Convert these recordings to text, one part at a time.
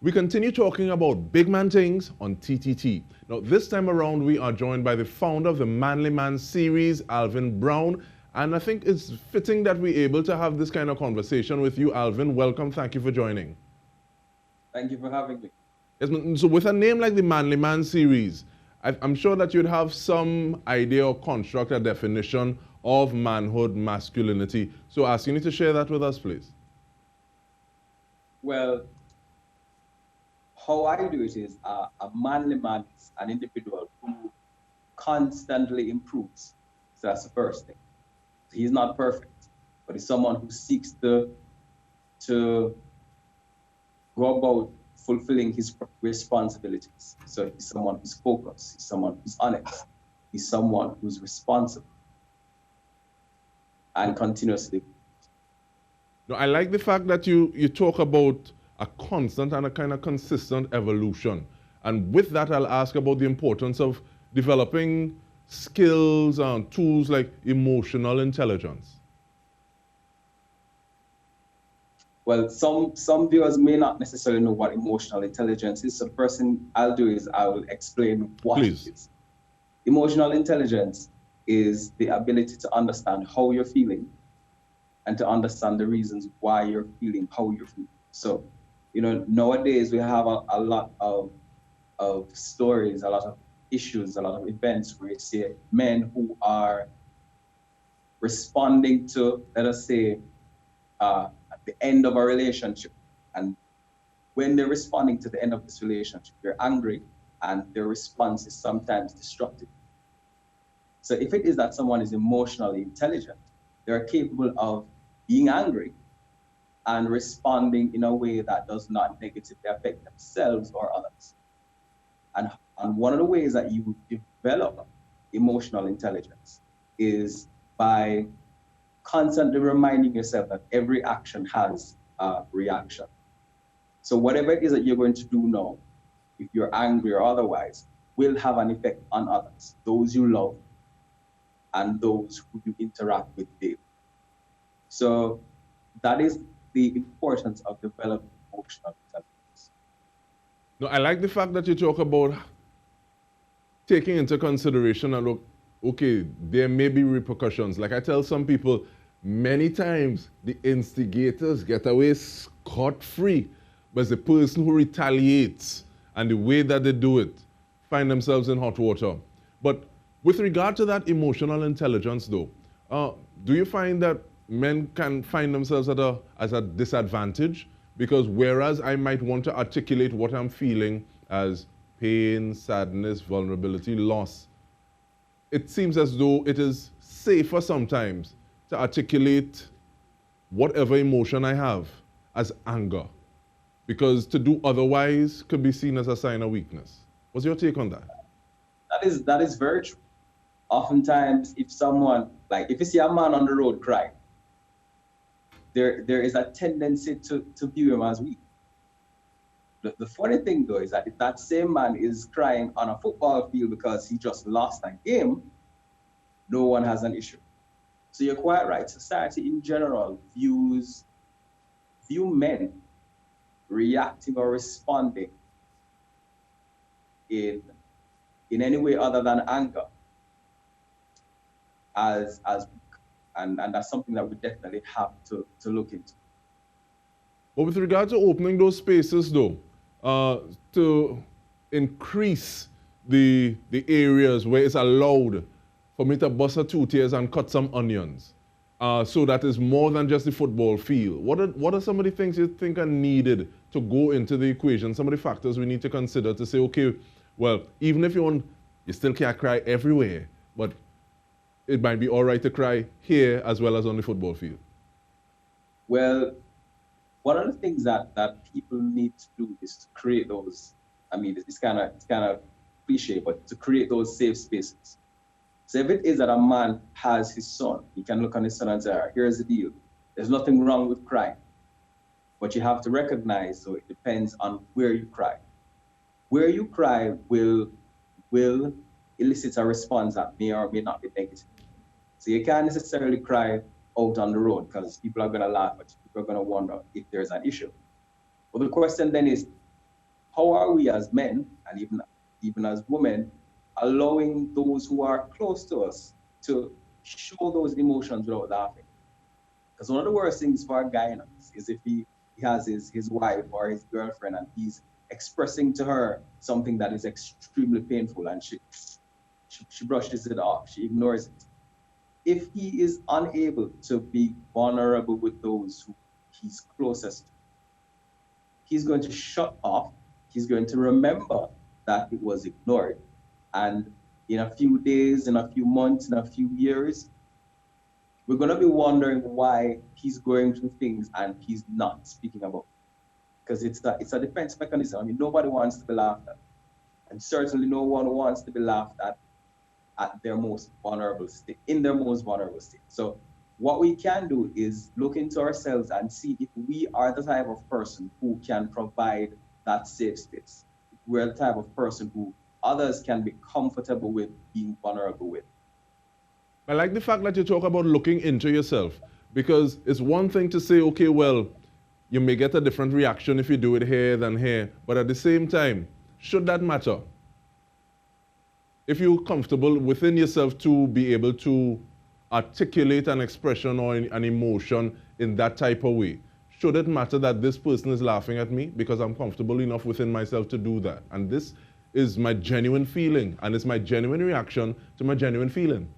We continue talking about big man things on TTT. Now, this time around, we are joined by the founder of the Manly Man series, Alvin Brown. And I think it's fitting that we're able to have this kind of conversation with you, Alvin. Welcome. Thank you for joining. Thank you for having me. Yes, so with a name like the Manly Man series, I'm sure that you'd have some idea or construct a definition of manhood, masculinity. So asking you to share that with us, please. Well, how I do it is a manly man is an individual who constantly improves. So that's the first thing. He's not perfect, but he's someone who seeks to go about fulfilling his responsibilities. So he's someone who's focused, he's someone who's honest, he's someone who's responsible and continuously. No, I like the fact that you talk about a constant and a kind of consistent evolution. And with that, I'll ask about the importance of developing skills and tools like emotional intelligence. Well, some viewers may not necessarily know what emotional intelligence is. So the first thing I'll do is I will explain what Please. it is. Emotional intelligence is the ability to understand how you're feeling and to understand the reasons why you're feeling how you're feeling. So, nowadays we have a lot of stories, a lot of issues, a lot of events where you see men who are responding to, let us say, at the end of a relationship. And when they're responding to the end of this relationship, they're angry and their response is sometimes destructive. So if it is that someone is emotionally intelligent, they're capable of being angry and responding in a way that does not negatively affect themselves or others. And one of the ways that you develop emotional intelligence is by constantly reminding yourself that every action has a reaction. So whatever it is that you're going to do now, if you're angry or otherwise, will have an effect on others, those you love and those who you interact with daily. So that is the importance of developing emotional intelligence. No, I like the fact that you talk about taking into consideration and look, okay, there may be repercussions. Like I tell some people, many times the instigators get away scot-free, but it's the person who retaliates and the way that they do it find themselves in hot water. But with regard to that emotional intelligence though, do you find that men can find themselves at a disadvantage? Because whereas I might want to articulate what I'm feeling as pain, sadness, vulnerability, loss, it seems as though it is safer sometimes to articulate whatever emotion I have as anger, because to do otherwise could be seen as a sign of weakness. What's your take on that? That is very true. Oftentimes, if you see a man on the road crying, there is a tendency to view him as weak. The funny thing though is that if that same man is crying on a football field because he just lost a game, no one has an issue. So you're quite right. Society in general view men reacting or responding in any way other than anger as weak. And that's something that we definitely have to look into. But with regard to opening those spaces though, to increase the areas where it's allowed for me to bust a two tears and cut some onions, so that is more than just the football field. What are some of the things you think are needed to go into the equation, some of the factors we need to consider to say, okay, well, even if you still can't cry everywhere, but it might be all right to cry here as well as on the football field? Well, one of the things that people need to do is to create those, it's kind of cliche, but to create those safe spaces. So if it is that a man has his son, he can look on his son and say, here's the deal. There's nothing wrong with crying. But you have to recognize, so it depends on where you cry. Where you cry will elicit a response that may or may not be negative. So you can't necessarily cry out on the road because people are going to laugh at you. People are going to wonder if there's an issue. But the question then is, how are we as men, and even as women, allowing those who are close to us to show those emotions without laughing? Because one of the worst things for a guy is if he has his wife or his girlfriend and he's expressing to her something that is extremely painful, and she brushes it off, she ignores it. If he is unable to be vulnerable with those who he's closest to, he's going to shut off. He's going to remember that it was ignored. And in a few days, in a few months, in a few years, we're going to be wondering why he's going through things and he's not speaking about it. Because it's a defense mechanism. I mean, nobody wants to be laughed at. And certainly no one wants to be laughed at their most vulnerable state, in their most vulnerable state. So what we can do is look into ourselves and see if we are the type of person who can provide that safe space. If we're the type of person who others can be comfortable with being vulnerable with. I like the fact that you talk about looking into yourself, because it's one thing to say, okay, well, you may get a different reaction if you do it here than here, but at the same time, should that matter? If you're comfortable within yourself to be able to articulate an expression or an emotion in that type of way, should it matter that this person is laughing at me because I'm comfortable enough within myself to do that? And this is my genuine feeling, and it's my genuine reaction to my genuine feeling.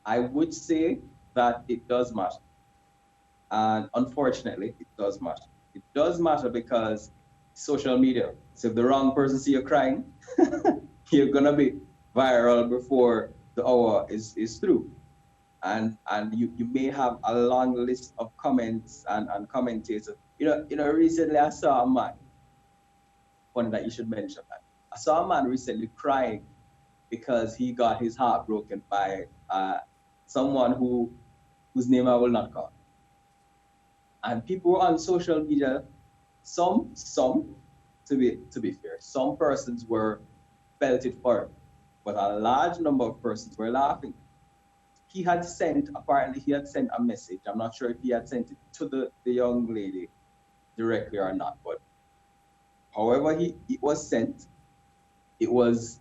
I would say that it does matter. And unfortunately, it does matter. It does matter because social media. So if the wrong person see you crying, you're gonna be viral before the hour is through. And you may have a long list of comments and commentators. You know, recently I saw a man, funny that you should mention that. I saw a man recently crying because he got his heart broken by someone whose name I will not call. And people on social media, some to be fair, some persons felt it for him, but a large number of persons were laughing. Apparently he had sent a message. I'm not sure if he had sent it to the young lady directly or not, but however it was sent, it was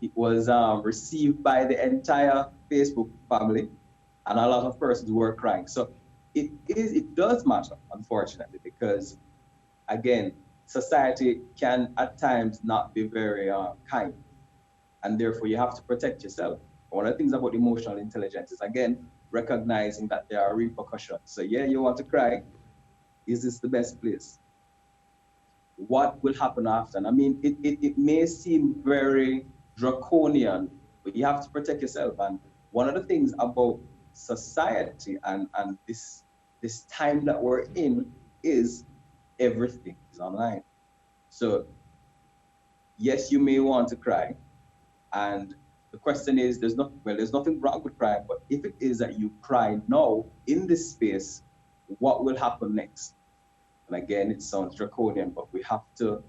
received by the entire Facebook family, and a lot of persons were crying. So it does matter, unfortunately, because again, society can at times not be very kind, and therefore you have to protect yourself. One of the things about emotional intelligence is, again, recognizing that there are repercussions. So yeah, you want to cry. Is this the best place? What will happen after? And I mean, it may seem very draconian, but you have to protect yourself. And one of the things about society and this time that we're in is everything is online. So yes, you may want to cry, and the question is, there's nothing wrong with crying, but if it is that you cry now in this space, what will happen next? And again, it sounds draconian, but we have to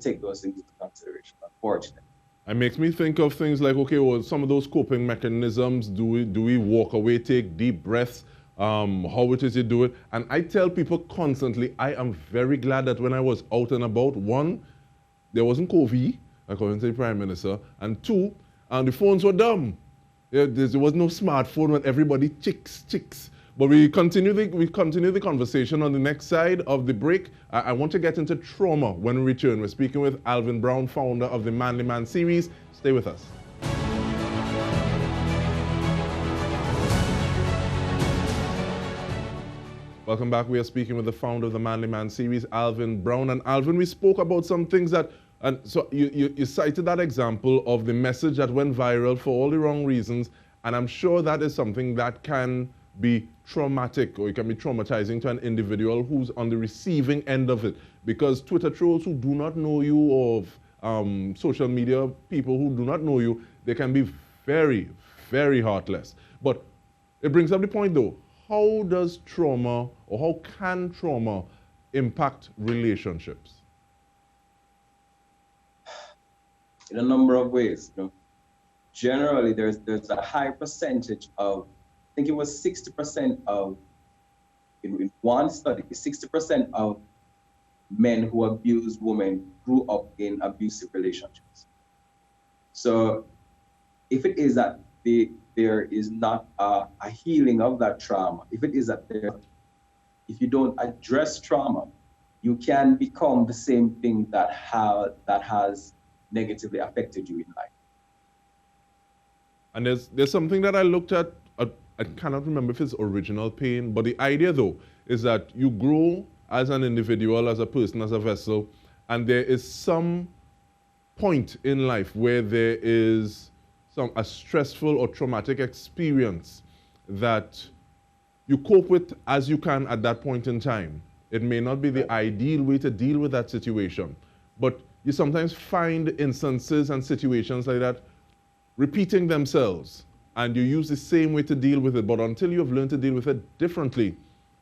take those things into consideration, unfortunately. It makes me think of things like, okay, well, some of those coping mechanisms, do we walk away, take deep breaths, how it is you do it? And I tell people constantly, I am very glad that when I was out and about, one, there wasn't COVID, according to the Prime Minister, and two, the phones were dumb. There was no smartphone when everybody chicks. But we continue the conversation on the next side of the break. I want to get into trauma when we return. We're speaking with Alvin Brown, founder of the Manly Man series. Stay with us. Welcome back. We are speaking with the founder of the Manly Man series, Alvin Brown. And Alvin, we spoke about some things that, and so you cited that example of the message that went viral for all the wrong reasons. And I'm sure that is something that can be traumatic, or it can be traumatizing to an individual who's on the receiving end of it. Because Twitter trolls who do not know you, or social media people who do not know you, they can be very, very heartless. But it brings up the point though, how does trauma, or how can trauma impact relationships? In a number of ways. Generally, there's a high percentage of, I think it was 60% of, in one study, 60% of men who abuse women grew up in abusive relationships. So if it is that there is not a healing of that trauma, if it is that if you don't address trauma, you can become the same thing that has negatively affected you in life. And there's something that I looked at, I cannot remember if it's original pain, but the idea though is that you grow as an individual, as a person, as a vessel, and there is some point in life where there is a stressful or traumatic experience that you cope with as you can at that point in time. It may not be the ideal way to deal with that situation, but you sometimes find instances and situations like that repeating themselves, and you use the same way to deal with it, but until you have learned to deal with it differently,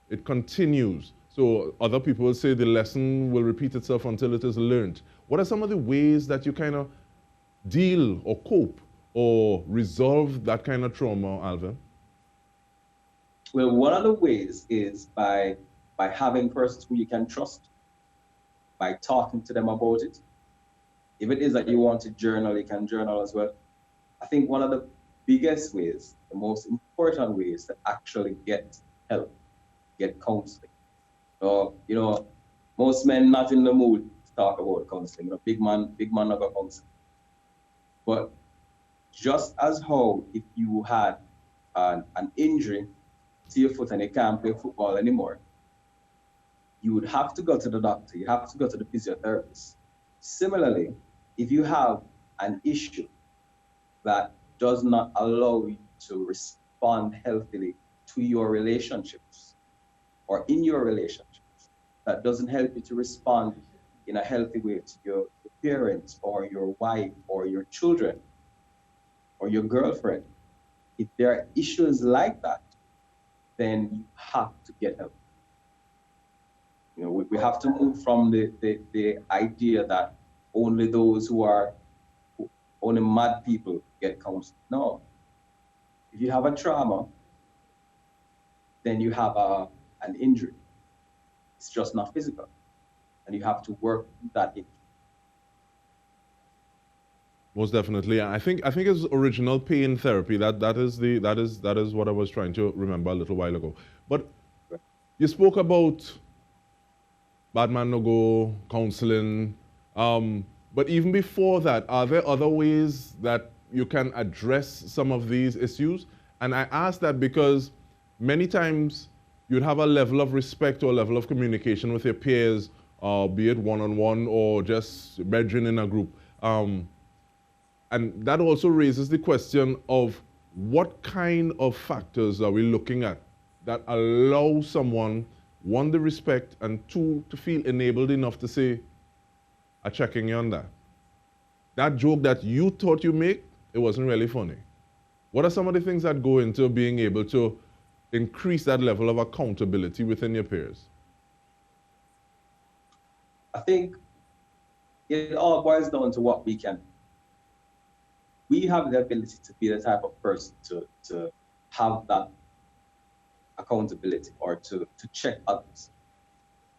it continues. So other people will say the lesson will repeat itself until it is learned. What are some of the ways that you kind of deal or cope or resolve that kind of trauma, Alvin? Well, one of the ways is by having persons who you can trust, by talking to them about it. If it is that you want to journal, you can journal as well. I think one of the biggest ways, the most important ways to actually get help, get counseling. So, most men not in the mood to talk about counseling. Big man not got counseling. But just as how if you had an injury to your foot and you can't play football anymore, you would have to go to the doctor, you have to go to the physiotherapist. Similarly, if you have an issue that does not allow you to respond healthily to your relationships or in your relationships, that doesn't help you to respond in a healthy way to your parents or your wife or your children or your girlfriend, if there are issues like that, then you have to get help. We have to move from the idea that only those only mad people get counseling. No. If you have a trauma, then you have an injury. It's just not physical. And you have to work that injury. Most definitely. I think it's original pain therapy. That is what I was trying to remember a little while ago. But you spoke about bad man no go, counseling. But even before that, are there other ways that you can address some of these issues? And I ask that because many times you'd have a level of respect or a level of communication with your peers, be it one-on-one or just brethren in a group. And that also raises the question of what kind of factors are we looking at that allow someone, one, the respect, and two, to feel enabled enough to say, I'm checking you on that. That joke that you thought you make, it wasn't really funny. What are some of the things that go into being able to increase that level of accountability within your peers? I think it all boils down to what we can do. We have the ability to be the type of person to have that accountability or to check others.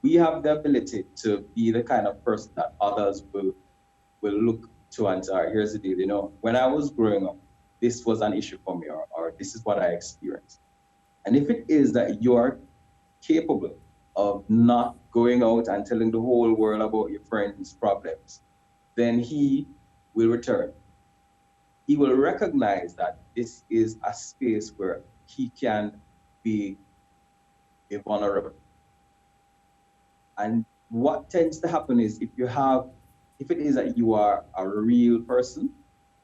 We have the ability to be the kind of person that others will look to and say, here's the deal, when I was growing up, this was an issue for me, or this is what I experienced. And if it is that you're capable of not going out and telling the whole world about your friend's problems, then he will return. He will recognize that this is a space where he can be vulnerable. And what tends to happen is if it is that you are a real person,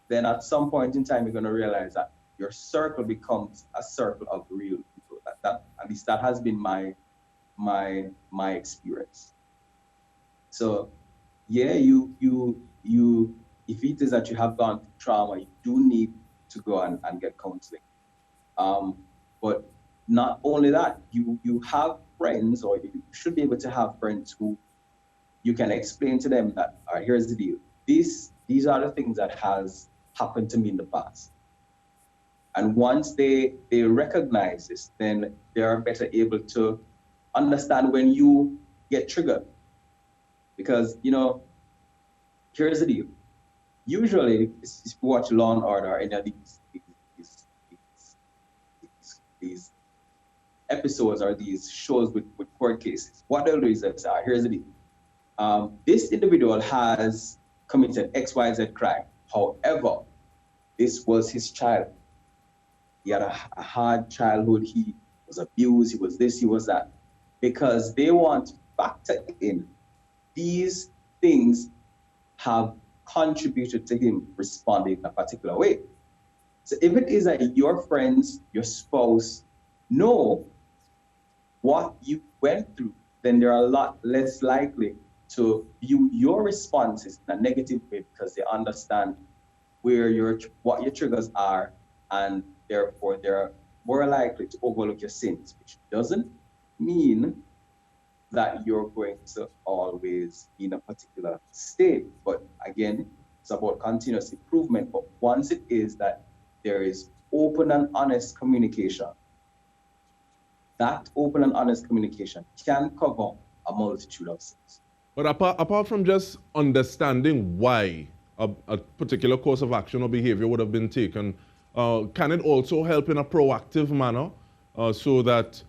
then at some point in time, you're going to realize that your circle becomes a circle of real people. That at least that has been my experience. So yeah, you if it is that you have gone through trauma, you do need to go and get counseling. But not only that, you have friends, or you should be able to have friends who you can explain to them that, all right, here's the deal. These are the things that has happened to me in the past. And once they recognize this, then they are better able to understand when you get triggered. Because, you know, here's the deal. Usually, if you watch Law and Order or any of these episodes or these shows with court cases, what they'll do is that, here's the deal. This individual has committed XYZ crime. However, this was his child. He had a hard childhood. He was abused. He was this, he was that. Because they want to factor in these things have contributed to him responding in a particular way. So if it is that your friends, your spouse know what you went through, then they're a lot less likely to view your responses in a negative way because they understand what your triggers are, and therefore they're more likely to overlook your sins, which doesn't mean that you're going to always be in a particular state. But again, it's about continuous improvement. But once it is that there is open and honest communication, that open and honest communication can cover a multitude of sins. But apart from just understanding why a particular course of action or behavior would have been taken, can it also help in a proactive manner so that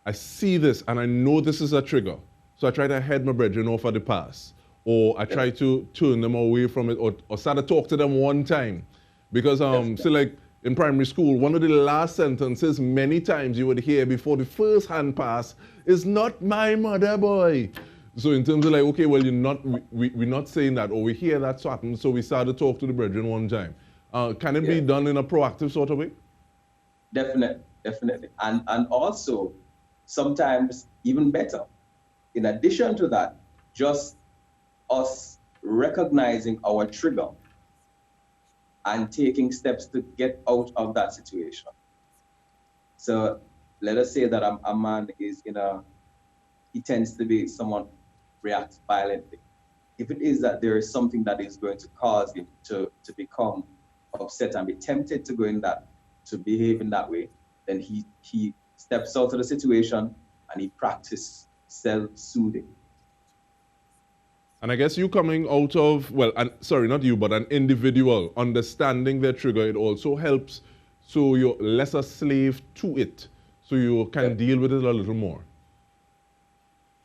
I see this and I know this is a trigger, so I try to head my brethren off at the pass, or I try to turn them away from it, or start to talk to them one time? Because so like in primary school, one of the last sentences many times you would hear before the first hand pass is "not my mother, boy." So in terms of like, okay, well, we're not saying that, or we hear that something, so we start to talk to the brethren one time. Can it be done in a proactive sort of way? Definitely. And also, sometimes even better. In addition to that, just us recognizing our trigger and taking steps to get out of that situation. So let us say that a man is he tends to be someone reacts violently. If it is that there is something that is going to cause him to become upset and be tempted to to behave in that way, then he steps out of the situation and he practices self-soothing. And I guess you coming out of, well, sorry, not you, but an individual understanding their trigger, it also helps so you're less a slave to it, so you can deal with it a little more.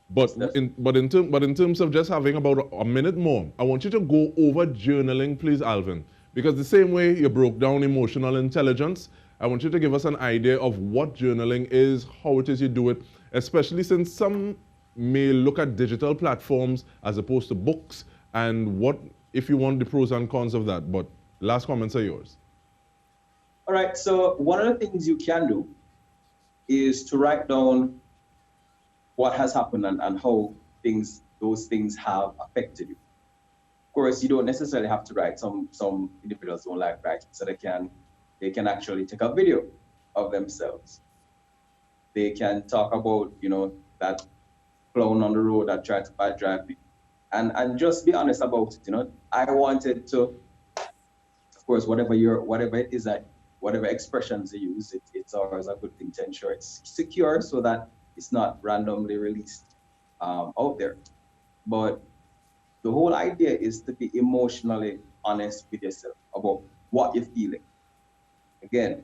But in terms of just having about a minute more, I want you to go over journaling, please, Alvin. Because the same way you broke down emotional intelligence, I want you to give us an idea of what journaling is, how it is you do it, especially since some may look at digital platforms as opposed to books, and what, if you want, the pros and cons of that. But last comments are yours. All right, so one of the things you can do is to write down what has happened and how those things have affected you. Of course, you don't necessarily have to write. Some individuals don't like writing, so they can actually take a video of themselves. They can talk about, you know, that clown on the road that tried to bad drive me, and just be honest about it. You know, I wanted to, of course, whatever it is that whatever expressions you use, it's always a good thing to ensure it's secure so that it's not randomly released out there. But the whole idea is to be emotionally honest with yourself about what you're feeling. Again,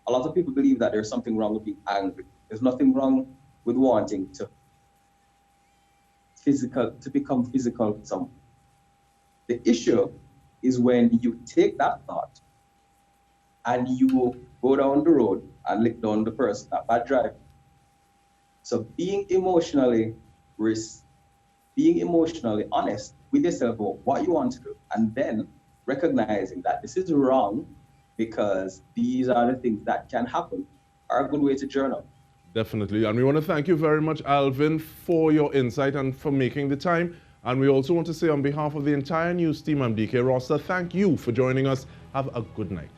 a lot of people believe that there's something wrong with being angry. There's nothing wrong with wanting to become physical with someone. The issue is when you take that thought and you go down the road and lick down the person that bad drive. So being emotionally honest with yourself about what you want to do, and then recognizing that this is wrong because these are the things that can happen, are a good way to journal. Definitely. And we want to thank you very much, Alvin, for your insight and for making the time. And we also want to say on behalf of the entire news team, I'm DK Rossa, thank you for joining us. Have a good night.